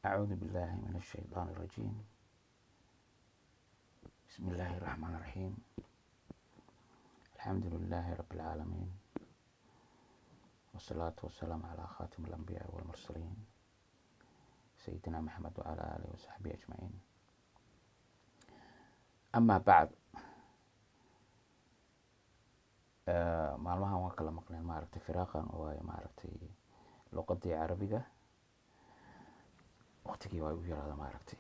أعوذ بالله من الشيطان الرجيم. بسم الله الرحمن الرحيم. الحمد لله رب العالمين، والصلاة والسلام على خاتم الأنبياء والمرسلين سيدنا محمد وعلى آله وصحبه أجمعين. أما بعد، maalmahan waan kala maqneen maaragtay firaaqan waaye maaragtay luqadii carabiga waqtigii waa igu yaraada maaragtay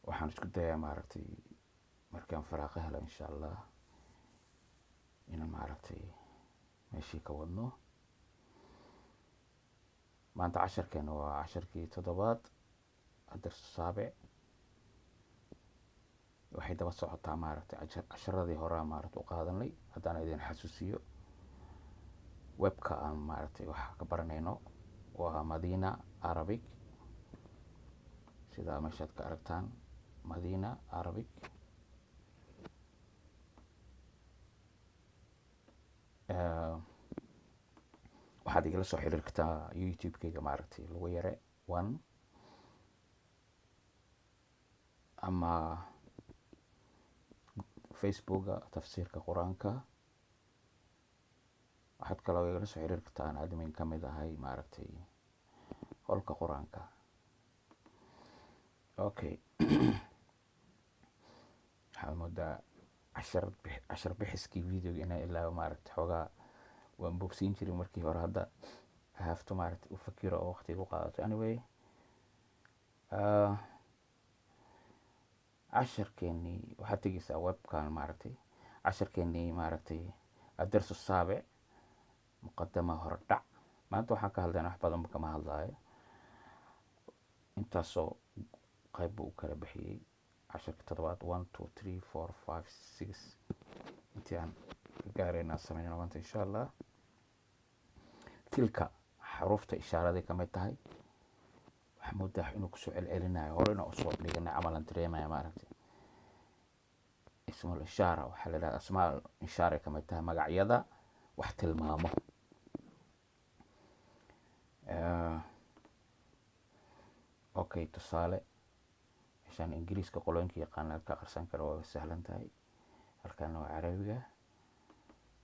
waxaan isku dayaa maaragtay markaan firaaqo helo insha allah inaan maaragtay meeshii ka wadno. maanta casharkeena waa casharkii 7aad adarsu saabic. waxay daba socotaa maaragtay casharadii hore maaragtay u qaadanay. haddaan idin xasuusiyo, webka aan maaragtay wax ka baranayno waa Madina Arabic, sida meeshaad ka aragtaan Madina Arabic. waxaad igala soo xiriiri kartaa youtube-kayga maaragtay lagu yare 1 ama facebooka tafsiirka qur-aanka. waxaad kaloo igala soo xiriiri kartaan admin ka mid ahay maaragtay qolka qur-aanka. okay. waxaad moodaa cashar bixiskii videoga inaa ilaa maaragtay xoogaa waan bogsiin jiray markii hore. hadda haafto maaragtay u fakiro oo waqtiga u qaadato. anyway, casharkeenii waxaad tegeysaa webkan maaragtay casharkeenii maaragtay adarsu saabic muqadama hordhac. maanta waxaan ka hadlaynaa wax badan kama hadlaayo, intaasoo qayb buu u kala bixiyey casharka 7aad 1 2 3 4 5 6 intii aan ka gaaraynaa sameynayna maanta insha allah. tilka xarufta ishaaraday ka mid tahay. waxaa moodaa inuu kusoo celcelinayo horena usoo dhiganay camalan dareemaya maaragtay. ismul ishaara waxaa la yidhahda asmaal ishaaray ka mid tahay, magacyada wax tilmaamo. okay, tusaale meeshaan ingiriiska qolooyinka yaqaana ka aqrisan karo waa sahlan tahay. halkaana waa carabiga.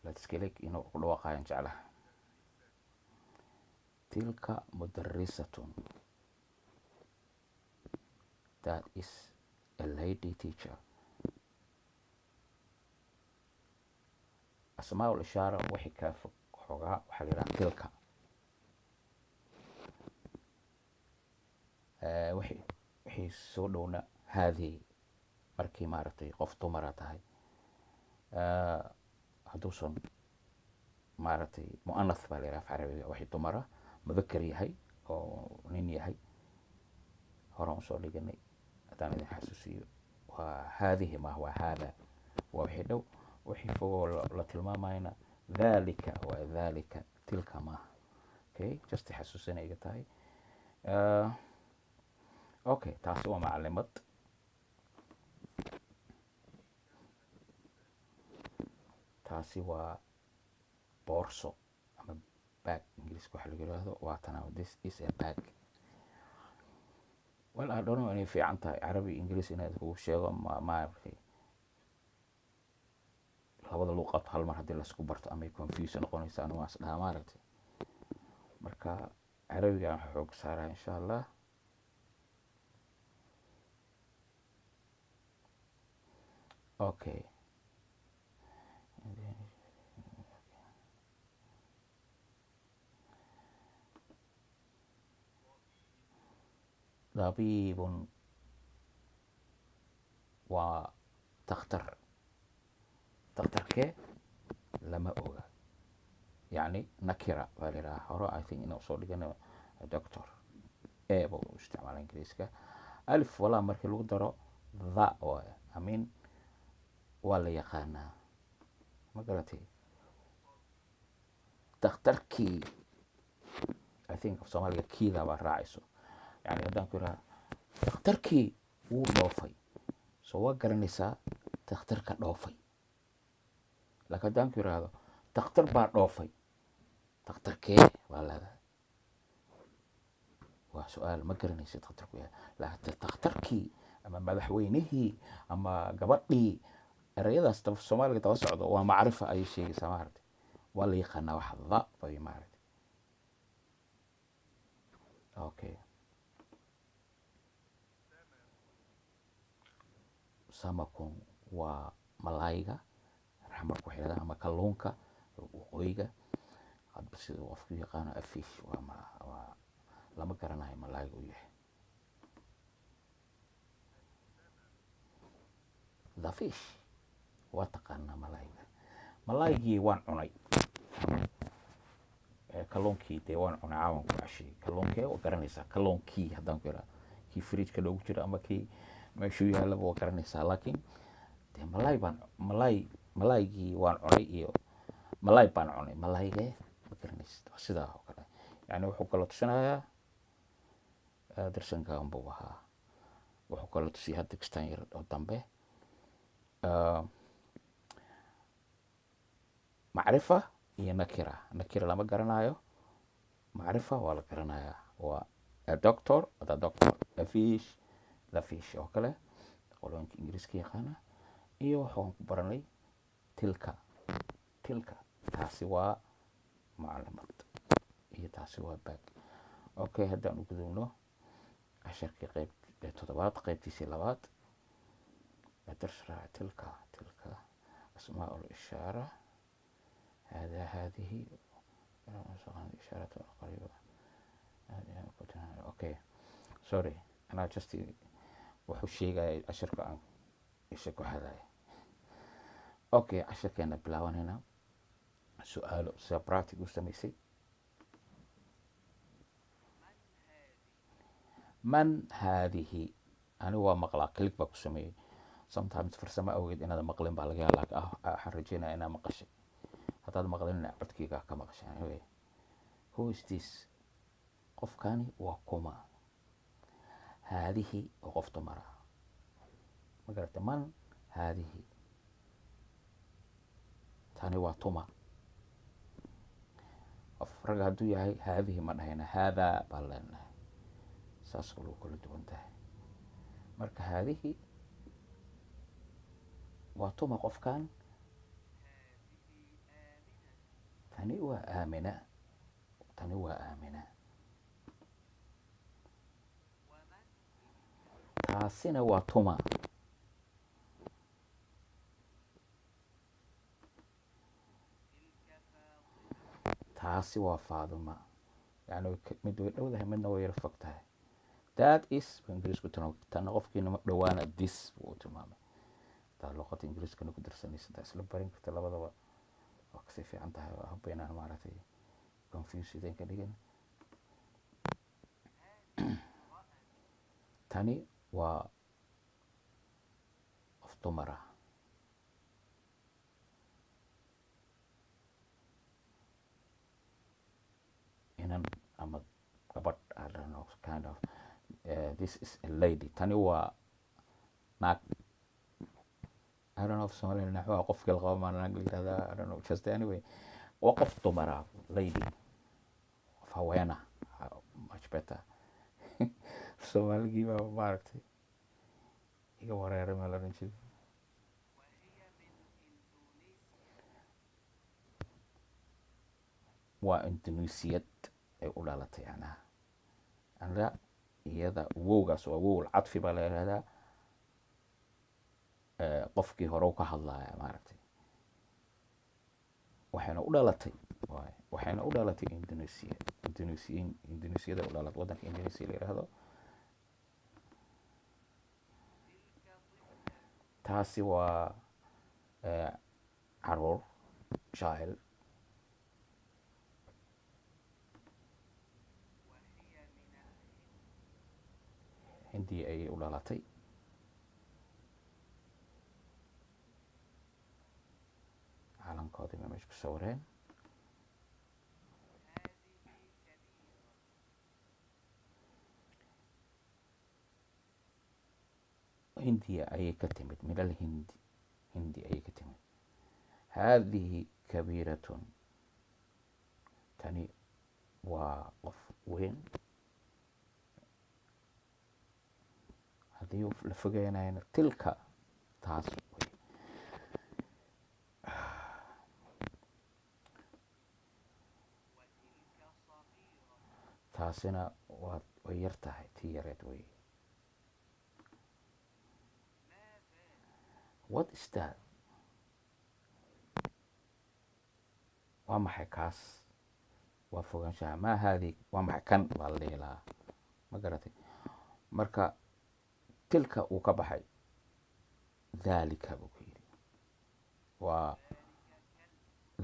let's click inuu ku dhawaaqayan jeclaha. tilka mudarisatun, that is a lady teacher. asmaa'ul ishaara wixii ka fog xoogaa waxaa la yidhaha tilka. wixii soo dhowna haadii markii maaragtay qof dumara tahay. hadduusan maaragtay mu'anath baa la yidhaha af carabiga, wixii dumara mudakar yahay oo nin yahay. horaan usoo dhiganay haddaan idin xasuusiyo. waa haadihi maaha, waa haada. waa wixii dhow. wixii fogoo la tilmaamayna dhalika waa dhalika, tilka maaha. okay, just xasuusina iga tahay. okay, taasi waa macalimad. taasi waa boorso ama bag ingiriiska waxa lagu yiraahdo. waa tana, this is a bag. well, I don't know inay fiican tahay carabi ingiriis inaad kugu sheego maaragtay labada luqad hal mar haddii laisku barto ama confusion noqonaysa. anigu waas dhaha maaragtay. marka carabiga aan xoog saaraa insha allah. okay. dabibun waa takhtar. takhtarkee lama oga, yacni nakira baa la yidhaha. hore I think inuu soo dhigano doctor buu u isticmaala ingiriiska. alif walaa markii lagu daro dha waaye. amin waa la yaqaanaa, ma garatay. takhtarkii I think af soomaaliga kiida baa raacayso. yani haddaan ku yidhaha takhtarkii wuu dhoofay, so waa garanaysaa takhtarka dhoofay. laakiin haddaan ku yidhaahdo takhtar baa dhoofay, takhtarkee baa leedahay. waa su-aal ma garanaysid khatarku yahay laakiin takhtarkii ama madaxweynihii ama gabadhii erayadaas soomaaliga daba socdo waa macrifa ayay sheegaysaa maaragtay waa la yaqaanaa wax da bay maaragtay okay samakun waa malaayga raxmarku waxay yidhahdaa ama kalluunka waqooyiga hadba sida qofku yaqaano afish waa lama garanayo malaayga uu yahay the fish waa taqaanaa malaaygii waan cunay kalluunkii dee waan cunay caawan ku cashiyey kalluunkee waa garanaysaa kalluunkii haddaan ku yidhaha kii fridjka loogu jiro ama kii meeshuu yaalaba waa garanaysaa laakiin dee malaaygii waan cunay iyo malaay baan cunay malaayge ma garanaysid waa sidaa oo kale yani wuxuu kala tusinayaa darsanka unbuu ahaa wuxuu kala tusiyay hadda kistaan yar oo dambe macrifa iyo nakira lama garanayo macrifa waa la garanayaa waa a doctor a fish the fish oo kale qoloonka ingiriiska yaqaana iyo waxaan ku baranay tilka taasi waa macluumad iyo taasi waa baag okay haddaan u gudubno casharkii qayb toddobaad qaybtiisii labaad درس تلك أسماء الإشارة هذه إشارة قريبة أوكي سوري أنا جستي وحشي جاي أشرك عن إيشك هذا أوكي أشرك أنا بلاون هنا سؤال سبراتي قستميسي من هذه أنا هو مقلع كليك بقسمي sometimes farsamo awgeed inaad maqlin baa laga yaabaa waxaan rajeynaya inaad maqashay haddaad maqlin codkayga ka maqashay anyway who is this qofkani waa kuma haadihi oo qof dumara ma garata man haadihi tani waa tuma qof rag hadduu yahay haadihi ma dhahayna haadaa baa leenahay saas oo lagu kala duwan tahay marka haadihi waa tuma qofkan tani waa aamina taasina waa tuma taasi waa faaduma yani mid way dhowdahay midna way yar fog tahay that is ingiriisku tana qofkiina dhawaana this buu tilmaamay luqada ingiriiskana ku darsanaysa isla barin karta labadaba waa kasii fiican tahay haba inaan maaragtay confuse idin ka dhigin tani waa qof dumara inan ama gabadh I don't know kind of this is a lady tani waa naag I don't know if Somali نحوها قف الغام أنا أقول هذا I don't know just anyway وقف تمرة lady فهوانا much better Somali جيبها ماركتي إيه ورا رمال رنشيد وإندونيسيات يقول على تيانا أنا هذا ووجس ووو العطف بلا هذا qofkii hore ka hadlaya maaragtay waxayna u dhalatay Indonesia u dhalatay wadanka Indonesia la yiraahdo taasi waa caruur child Hindi ayay u dhalatay calankoodii ma meesha ku sawireen hindiya ayay ka timid milal hindi ayay ka timid haadihi kabiiratun tani waa qof weyn haddii la fogeynayna tilka taas wey. taasina way yar tahay tii yareed wey. what is that? waa maxay kaas? waa fogaanshaha. maa haadi waa maxay kan baa la dhihi lahaa, ma garatay? marka tilka uu ka baxay, dhalika buu ku yidhi, waa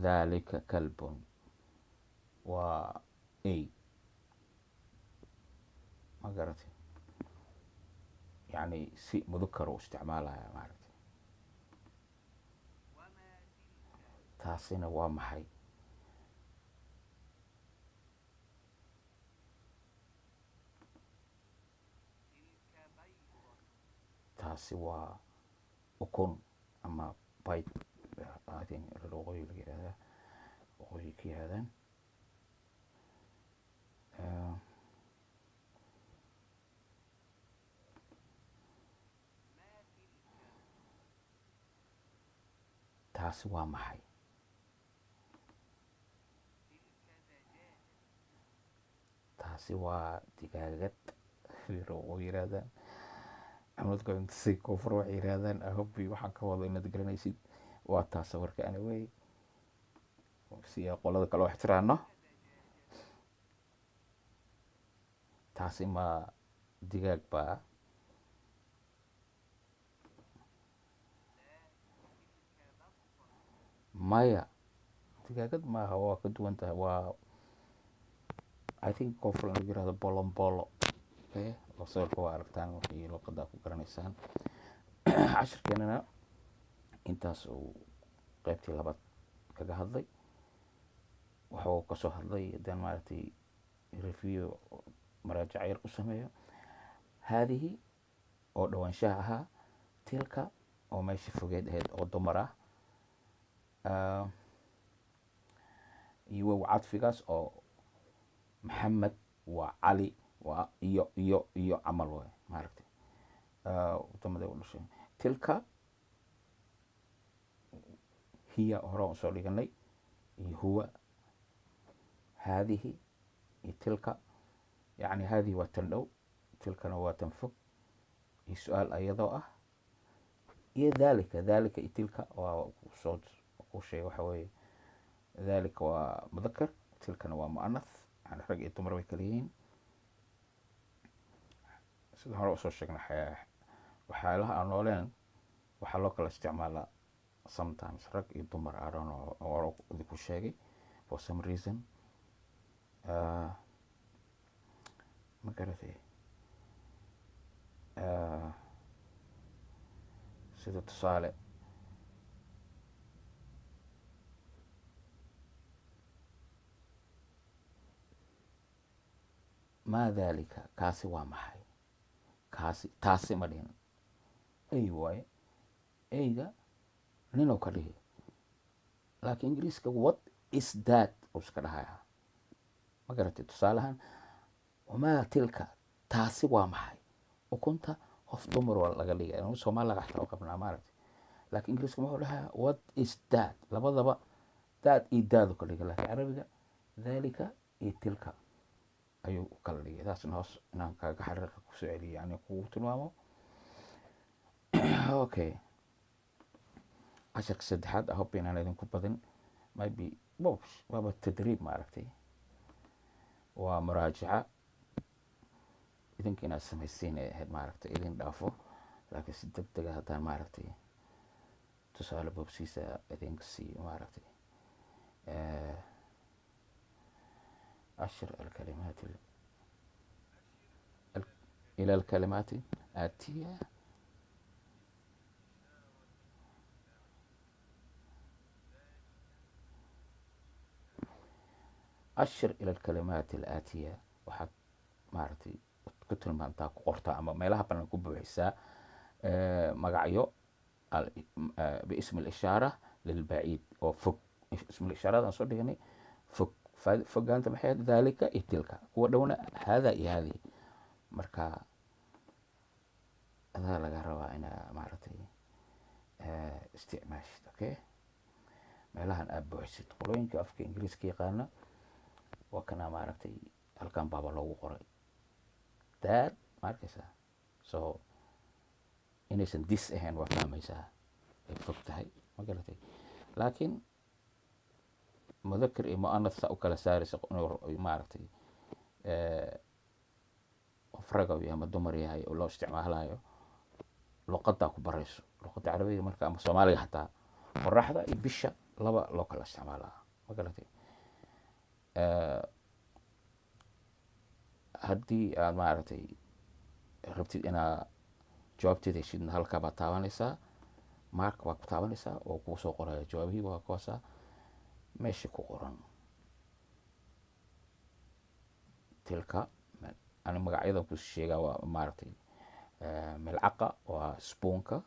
dhalika kalbun, waa ay, ma garatay? yani si mudukar u isticmaalaya maaragtay. taasina waa maxay? taasi waa ukun ama bayt, I think waqooyi laga yihahdaa, waqooyi ka yihaahdaan. taasi waa maxay? taasi waa digaagad waqooyi yihaahdaan. amadka intasay koonfur waxay yihaahdaan. ahobi waxaan ka wado inaad garanaysid. waa taas warka ana wey, si qolada kale wax tiraano. taasi ma digaag baa? maya, digaagad maaha, waa ka duwan tahay. waa I think koonfur in lagu yirahdo bolombolo. okay, sawirka waa aragtaan, waxay luqada ku garanaysaan. cashirkeenana intaas uu qaybtii labaad kaga hadlay. waxuu kasoo hadlay haddaan maaragtay review maraajac yar ku sameeyo. haadihi oo dhawaanshaha ahaa, tilka oo meesha fogeed ahayd oo dumar ah, iyo wow cadfigaas oo maxamed waa cali waa iyo camal way maaragtay wadamada u dhashay. tilka hiya hore aan soo dhiganay, iyo huwa, haadihi iyo tilka. yani haadihi waa tan dhow, tilkana waa tan fog, iyo su-aal ayadoo ah, iyo dhalika. dhalika iyo tilka waa soo ku sheegay waxa weeye, dhalika waa mudakar, tilkana waa mu'anath, yani rag iyo dumar way kala yihiin. sida hore usoo sheegnay, waxyaalaha aan nooleen waxaa loo kala isticmaalaa sometimes rag iyo dumar. I don't know, hore idinku sheegay for some reason. ma garatay? sida tusaale, maa dhalika, kaasi waa maxay? kaasi taasi ma dhihin, ay waaye. ayga ninuu ka dhihi, laakiin ingiriiska what is that uu iska dhahaya, ma garatay? tusaalahan, wamaa tilka, taasi waa maxay? ukunta qof dumar waa laga dhigay, soomaaliga xataa u qabnaa maaragtay. laakiin ingiriiska wuxuu dhahaa what is that. labadaba that iyo daadu ka dhigay, laakiin carabiga dhalika iyo tilka ayuu u kala dhigay. taasna hoos inaan kaaga xariiqa kusoo celiyay, yani kugu tilmaamo. okay, casharka saddexaad I hope inaan idinku badin, maybe waaba tadriib maaragtay, waa muraajaca idinka inaad samaysiin ay ahayd maaragtay, idin dhaafo. laakiin si deg dega haddaan maaragtay tusaale boobsiisa idinka siiyo maaragtay. ashir alkalimaat ila alkalimaati aatiya. ashir ila alkalimaati alaatiya, waxaad maaragtay ku tilmaantaa, ku qortaa, ama meelaha banan ku buuxisaa magacyo biismi alishaara lilbaciid oo fog. ismi alishaaradan soo dhiganay fog, fogaanta maxay? dhalika iyo tilka. kuwa dhowna hada iyo hadihi. marka adaa laga rabaa inaa maaragtay isticmaashid. Okay, meelahan aad buuxisid. qolooyinka afka ingiriiska yaqaana waa kana maaragtay halkan baaba loogu qoray dad, ma arkaysaa. So inaysan dis ahayn waa fahmaysaa, ay fog tahay, ma garatay. laakiin mudakar iyo mu'anath saa u kala saaraysa inuu maaragtay qof raga yahay ama dumar yahay oo loo isticmaalayo luqaddaa ku barayso. luqadda carabiga marka ama soomaaliga xataa qoraxda iyo bisha laba loo kala isticmaalaa, ma garatay. haddii aad maaragtay rabtid inaa jawaabteeda heshidna halkaa baad taabanaysaa, mark baad ku taabanaysaa oo kuu soo qoraya jawaabihii waa kuwaasaa meesha ku qoran. tilka ani magacyadan ku sheegaa waa maaragtay milcaqa waa spoonka,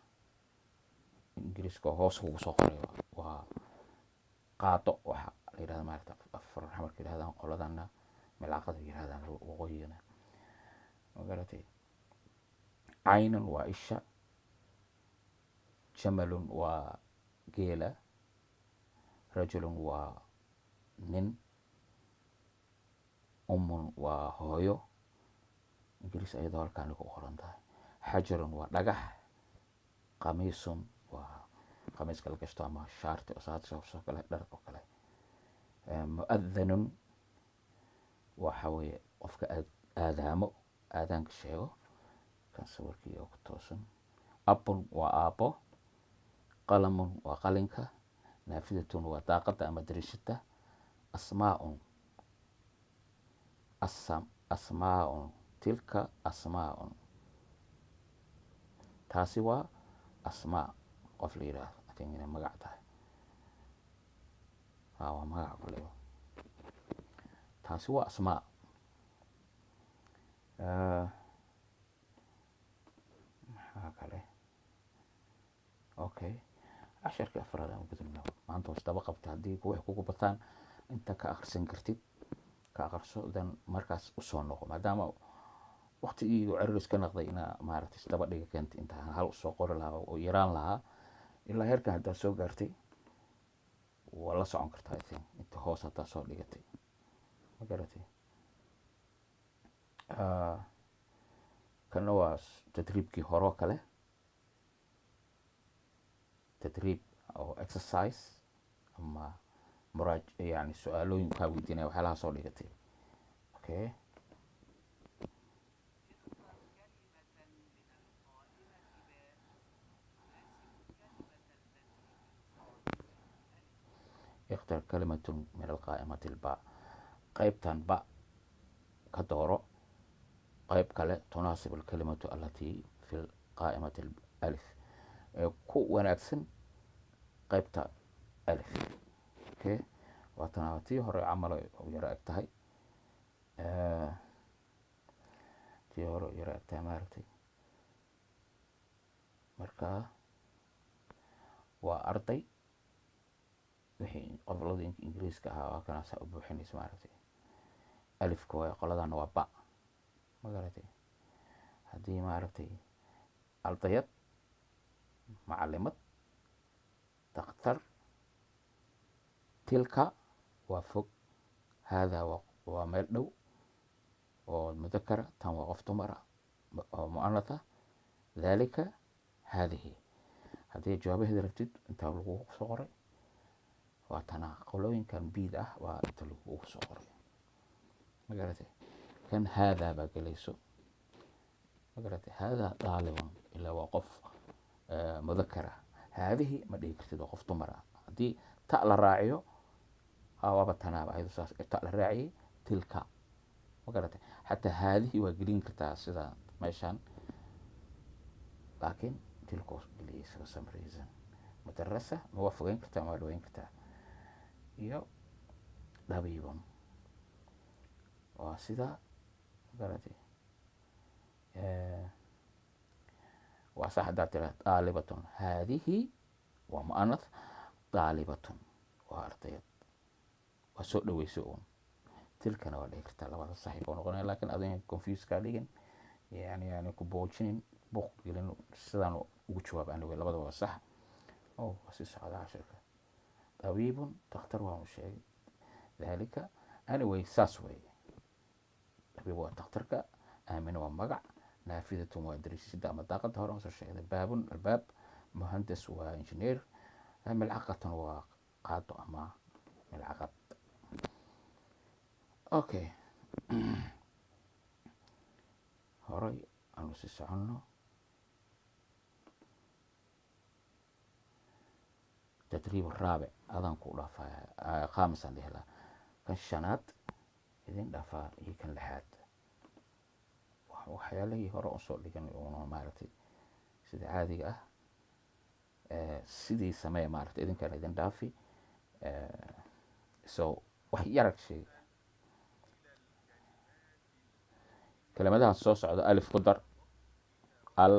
ingiriiska hoos kugu soo qoray waa qaado, waxa la yidhahda maaragta afar xamarka yidhahdaan, qoladana milcaqada yidhahdaan waqooyigana, ma garatay. caynun waa isha, jamalun waa geela, rajulun waa nin, ummun waa hooyo, ingiriis ayadoo halkaani ku qoran tahay. xajarun waa dhagax, qamiisun waa qamiiska la gashto ama shaarti oo saasoo kale dhar oo kale. mu'adhanun waxa weeye qofka aadaamo aadaanka sheego, kan sawirkii oo ku toosan. abun waa aabbo, qalamun waa qalinka, naafidatun waa daaqada ama dariishada. asmaaun asmaaun tilka asmaaun, taasi waa asmaa, qof la yidhaahdo atin inay magac tahay, waa magac kule, taasi waa asmaa. maxaa kale? okay, casharkii afraad aan gudubna maanta hoos daba qabta. haddii wax kugu bataan inta ka akhrisan kartid ka akhriso, dan markaas usoo noqo, maadaama waqtigii ceriris ka naqday inaa maaragtay isdaba dhiga keentay intaa hal usoo qori lahaa oo yaraan lahaa ilaa heerkan haddaad soo gaartay waa la socon kartaa. I think inta hoos haddaad soo dhigatay, ma garatay. kana waa tadriibkii horoo kale, tadriib oo exercise ama yani su-aalooyin kaa weydiinaya waxyaalaha soo dhigatay. okay, اختر كلمة من القائمة الباء. قيبتان باء كدورو قيب كله تناسب الكلمة التي في القائمة الألف. كو وناكسن قيبتا ألف. اوكي واتناوتي هوري عملو يرى اكتهي تي هوري يرى اكتهي مارتي مركا وأرضي wixii qofladii ingiriiska ahaa waa kanaasaa u buuxinaysa maaragtay. alifka waa qoladana waa ba, ma garatay. haddii maaragtay ardayad, macalimad, daktar, tilka waa fog, haadaa waa meel dhow oo mudakara, tan waa qof dumara oo mu'anatha, dhalika haadihi. haddii jawaabaheeda rabtid intaa lagu soo qoray waa tanaa. qolooyinkan biid ah waa inta lagu soo qoray, ma garatay. kan haadaa baa gelayso, ma garatay. haadaa daaliban ilaa waa qof mudakara. haadihi ma dhihi kartid waa qof dumar ah. haddii ta la raaciyo waaba tanaaba ayado saas ta la raaciyay tilka, ma garatay. xataa haadihi waa gelin kartaa sida meeshaan, laakiin tilka geliyay for some reason. mudarasa ma waa fogeyn kartaa ma waa dhaweyn kartaa. iyo dhabiiban waa sida, ma garatay. waa sax haddaad tiraahdo daalibatun, haadihi waa mu'anath, daalibatun waa ardayad, waa soo dhaweyso uun. tilkana waa dhihi kartaa, labada saxiib oo noqonaya, laakiin adin confuse kaa dhigin yani ku boojinin buuq gelin sidaan ugu jawaab aniga labadaba waa sax oo waa sii socda cashirka tabiibun takhtar waan u sheegay dalika anyway saas weeye tabiib waa takhtarka aamina waa magac naafidatun waa dariisida ama daaqada hore aan soo sheegay baabun albaab muhandas waa injineer milcaqatan waa qaado ama milcaqad okay horay aanu sii soconno tadriib raabic adaan ku dhaafaya khamisaan dhihlaa kan shanaad idin dhaafaa iyo kan lixaad waxyaalihii hore usoo dhigan una maaragtay sida caadiga ah sidii sameeya maaragtay idinkana idin dhaafi so wax yarag sheeg kelimadahan soo socda alif ku dar al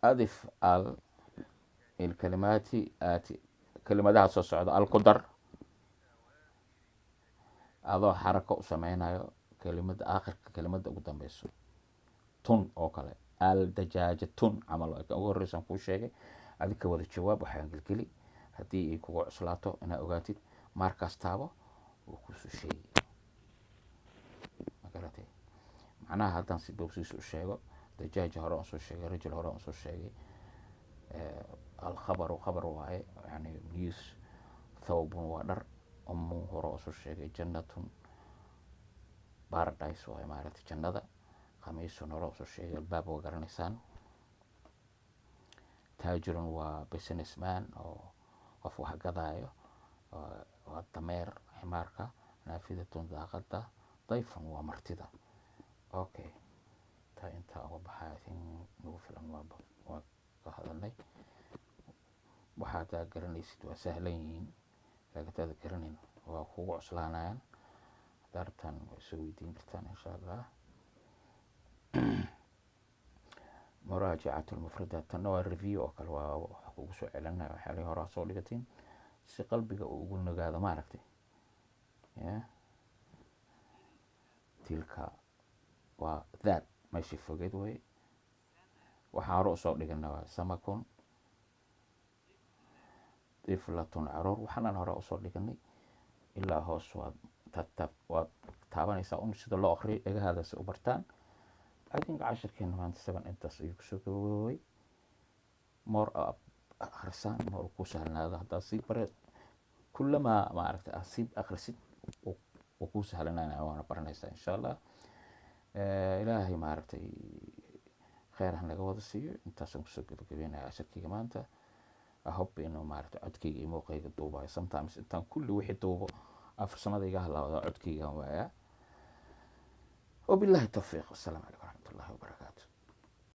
أضف الكلمات آتي كلمة soo socda al ku dar adoo xarako u samaynayo kelimada aakhirka kelimada ugu dambeyso tun oo kale al dajaajatun camal ugu horeysan kuu sheegay adika wada jawaab waxaan gelgeli haddii ay kugu cuslaato inaad ogaatid markaas taabo wuu kusoo sheegi magaratay macnaha haddaan si bowsiis u sheego dajaaja hore aan soo sheegay rajul hore aan soo sheegay alkhabaru khabar waaye yani news thawbun waa dhar umu hore aan soo sheegay jannatun paradise waaye maaragtay jannada khamiisun hore aan soo sheegay albaab waa garanaysaan taajirun waa businessman oo qof wax gadaayo waa dameer ximaarka naafidatun daaqada dayfun waa martida okay intaa uga baxaa nagu filan waa ka hadalnay waxaad garanaysid waa sahlan yihiin laakiin taad garanayn waa kugu cuslaanayaan haddaad rabtaan waa soo weydiin kartaan insha allah muraajacatu lmufradaat tanna waa review oo kale waa wax kugu soo celinaya waxyaalihii hore soo dhigatiin si qalbiga uu ugu nagaado maaragtay tilka waa that meeshii fogeed wey waxaa hore usoo dhigana waa samakun diflatun caruur waxaanan hore usoo dhiganay ilaa hoos waad taabanaysaa un sida loo akriyo dhagahaada si u bartaan adinka cashirkeena maanta 7 intaas ayuu kusoo gaboobay moor akhrisaan moor ku sahlanaado haddaa sii bare kullamaa maaragtay aad sii akhrisid wuu kuu sahlanaya waana baranaysaa insha allah ilaahay maaragtay khayr han laga wada siiyo intaasaan kusoo gabagabeynaya cashirkeyga maanta ahope inuu maaragtay codkeyga iyo muuqayga duubayo sometimes intaan kulli wixii duubo farsamada iga halaawda codkeygan waayaa wabillahi tawfiiq wassalaamu calaykum waraxmatullahi wabarakaatu